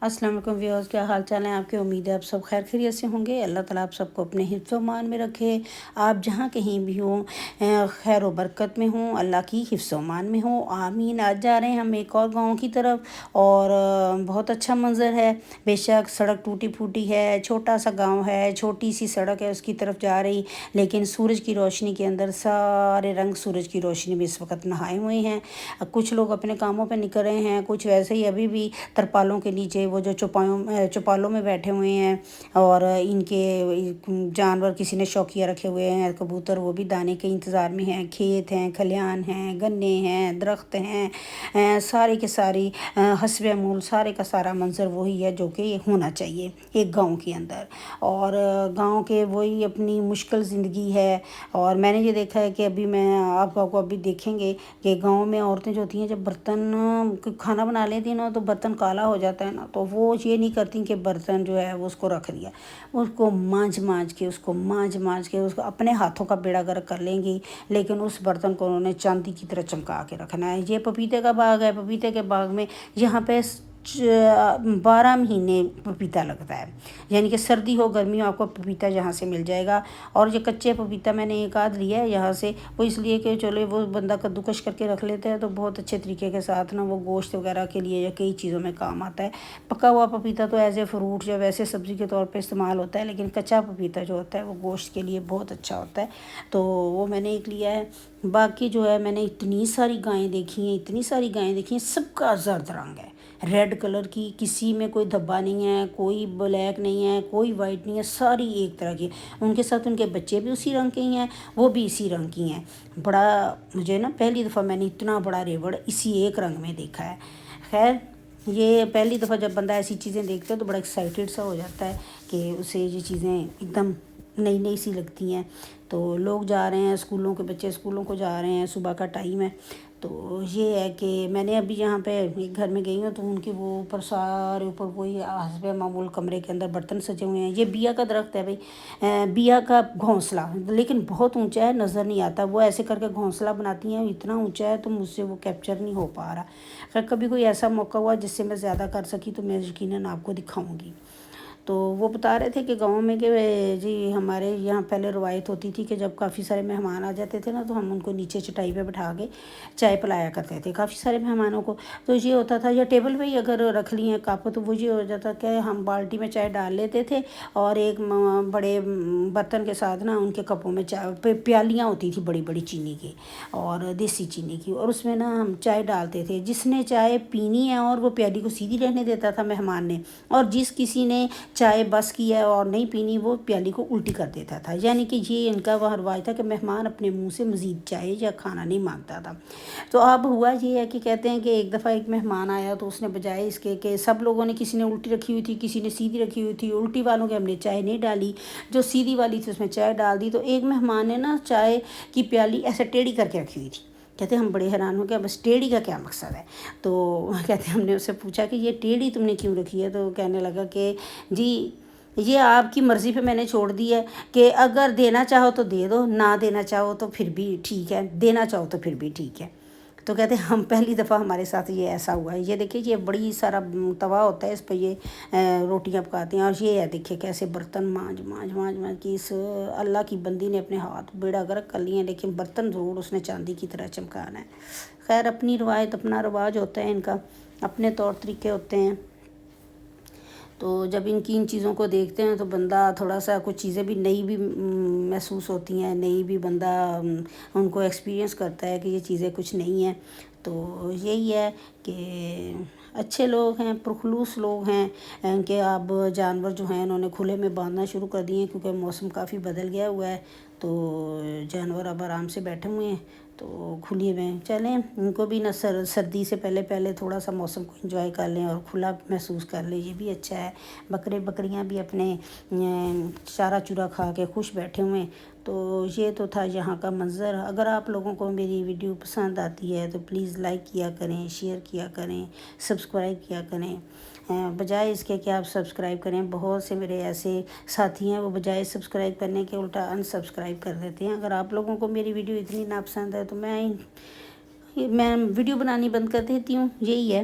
अस्सलाम वालेकुम व्यूअर्स, क्या हाल चाल है आपके। उम्मीद है आप सब खैर खैरियत से होंगे। अल्लाह ताला आप सबको अपने हिफ्ज़ व अमान में रखे। आप जहाँ कहीं भी हों खैर व बरकत में हों, अल्लाह की हिफ्ज़ व अमान में हों, आमीन। आज जा रहे हैं हम एक और गांव की तरफ और बहुत अच्छा मंज़र है। बेशक सड़क टूटी फूटी है, छोटा सा गाँव है, छोटी सी सड़क है उसकी तरफ जा रही, लेकिन सूरज की रोशनी के अंदर सारे रंग सूरज की रोशनी में इस वक्त नहाए हुए हैं। कुछ लोग अपने कामों पर निकल रहे हैं, कुछ वैसे ही अभी भी तरपालों के नीचे वो जो चौपालों में बैठे हुए हैं। और इनके जानवर किसी ने शौकिया रखे हुए हैं, कबूतर, वो भी दाने के इंतज़ार में हैं। खेत हैं, खलियान हैं, गन्ने हैं, दरख्त हैं, सारे के सारी हस्बे मूल सारे का सारा मंजर वही है जो कि होना चाहिए एक गांव के अंदर। और गांव के वही अपनी मुश्किल ज़िंदगी है। और मैंने ये देखा है कि अभी मैं आपको अभी देखेंगे कि गांव में औरतें जो होती हैं जब बर्तन खाना बना लेती हैं ना तो बर्तन काला हो जाता है ना, तो वो ये नहीं करती कि बर्तन जो है वो उसको रख दिया, उसको मांज के उसको अपने हाथों का बेड़ा गर्क कर लेंगी, लेकिन उस बर्तन को उन्होंने चांदी की तरह चमका के रखना है। ये पपीते का बाग है, पपीते के बाग में यहाँ पे 12 महीने पपीता लगता है, यानी कि सर्दी हो गर्मी हो आपको पपीता यहाँ से मिल जाएगा। और ये कच्चे पपीता मैंने एक आध लिया है यहाँ से, वो इसलिए कि चलो वो बंदा कद्दूकश करके रख लेता है तो बहुत अच्छे तरीके के साथ ना वो गोश्त वगैरह के लिए या कई चीज़ों में काम आता है। पका हुआ पपीता तो एज ए फ्रूट या वैसे सब्ज़ी के तौर पे इस्तेमाल होता है, लेकिन कच्चा पपीता जो होता है वो गोश्त के लिए बहुत अच्छा होता है, तो वो मैंने एक लिया है। बाकी जो है मैंने इतनी सारी गायें देखी हैं, सबका जर्द रंग है, रेड कलर की, किसी में कोई धब्बा नहीं है, कोई ब्लैक नहीं है, कोई वाइट नहीं है, सारी एक तरह की। उनके साथ उनके बच्चे भी उसी रंग के ही हैं, वो भी इसी रंग की हैं। बड़ा मुझे ना पहली दफ़ा मैंने इतना बड़ा रेवड़ इसी एक रंग में देखा है। खैर ये पहली दफ़ा जब बंदा ऐसी चीज़ें देखता है तो बड़ा एक्साइटेड सा हो जाता है कि उसे ये चीज़ें एकदम नई नई सी लगती हैं। तो लोग जा रहे हैं, स्कूलों के बच्चे स्कूलों को जा रहे हैं, सुबह का टाइम है। तो ये है कि मैंने अभी यहाँ पे एक घर में गई हूँ तो उनके वो ऊपर सारे ऊपर वही हस्बे मामूल कमरे के अंदर बर्तन सजे हुए हैं। ये बिया का दरख्त है भाई, बिया का घोंसला, लेकिन बहुत ऊंचा है, नज़र नहीं आता। वो ऐसे करके घोंसला बनाती हैं, इतना ऊंचा है तो मुझसे वो कैप्चर नहीं हो पा रहा। खैर कभी कोई ऐसा मौका हुआ जिससे मैं ज़्यादा कर सकी तो मैं यकीनन आपको दिखाऊँगी। तो वो बता रहे थे कि गांव में कि जी हमारे यहाँ पहले रवायत होती थी कि जब काफ़ी सारे मेहमान आ जाते थे ना तो हम उनको नीचे चटाई पे बिठा के चाय पिलाया करते थे काफ़ी सारे मेहमानों को। तो ये होता था, या टेबल पे ही अगर रख ली हैं कप तो वो ये हो जाता कि हम बाल्टी में चाय डाल लेते थे और एक बड़े बर्तन के साथ ना उनके कपों में चाय प्यालियाँ होती थी बड़ी बड़ी चीनी की और देसी चीनी की, और उसमें ना हम चाय डालते थे। जिसने चाय पीनी है और वो प्याली को सीधी रहने देता था मेहमान ने, और जिस किसी ने चाय बस की है और नहीं पीनी वो प्याली को उल्टी कर देता था। यानी कि ये इनका वह रवाज था कि मेहमान अपने मुंह से मज़ीद चाय या खाना नहीं मांगता था। तो अब हुआ ये है कि कहते हैं कि एक दफ़ा एक मेहमान आया तो उसने बजाय इसके कि सब लोगों ने, किसी ने उल्टी रखी हुई थी, किसी ने सीधी रखी हुई थी, उल्टी वालों के हमने चाय नहीं डाली, जो सीधी वाली थी उसमें चाय डाल दी। तो एक मेहमान ने ना चाय की प्याली ऐसे टेढ़ी करके रखी हुई थी। कहते हम बड़े हैरान हो गए, बस टेढ़ी का क्या मकसद है। तो कहते हमने उससे पूछा कि ये टेढ़ी तुमने क्यों रखी है, तो कहने लगा कि जी ये आपकी मर्ज़ी पे मैंने छोड़ दी है कि अगर देना चाहो तो दे दो, ना देना चाहो तो फिर भी ठीक है, देना चाहो तो फिर भी ठीक है। तो कहते हम पहली दफ़ा हमारे साथ ये ऐसा हुआ है। ये देखिए ये बड़ी सारा तवा होता है, इस पर ये रोटियां पकाते हैं, और ये है देखिए कैसे बर्तन मांझ मांझ मांझ मांझ कि इस अल्लाह की बंदी ने अपने हाथ बेड़ा गर्क कर लिए हैं, लेकिन बर्तन ज़रूर उसने चांदी की तरह चमकाना है। खैर अपनी रवायत अपना रवाज होता है, इनका अपने तौर तरीके होते हैं। तो जब इनकी इन चीज़ों को देखते हैं तो बंदा थोड़ा सा कुछ चीज़ें भी नई भी महसूस होती हैं, नई भी बंदा उनको एक्सपीरियंस करता है कि ये चीज़ें कुछ नहीं हैं। तो यही है कि अच्छे लोग हैं, पुरखलूस लोग हैं कि अब जानवर जो हैं उन्होंने खुले में बांधना शुरू कर दिए हैं क्योंकि मौसम काफ़ी बदल गया हुआ है। तो जानवर अब आराम से बैठे हुए हैं, तो खुली में चलें, उनको भी ना सर्दी से पहले पहले थोड़ा सा मौसम को एंजॉय कर लें और खुला महसूस कर लें, ये भी अच्छा है। बकरियां भी अपने चारा चूरा खा के खुश बैठे हुए हैं। तो ये तो था यहाँ का मंज़र। अगर आप लोगों को मेरी वीडियो पसंद आती है तो प्लीज़ लाइक किया करें, शेयर किया करें, सब्सक्राइब किया करें। बजाय इसके कि आप सब्सक्राइब करें, बहुत से मेरे ऐसे साथी हैं वो बजाय सब्सक्राइब करने के उल्टा अनसब्सक्राइब कर देते हैं। अगर आप लोगों को मेरी वीडियो इतनी नापसंद है तो मैं वीडियो बनानी बंद कर देती हूँ, यही है।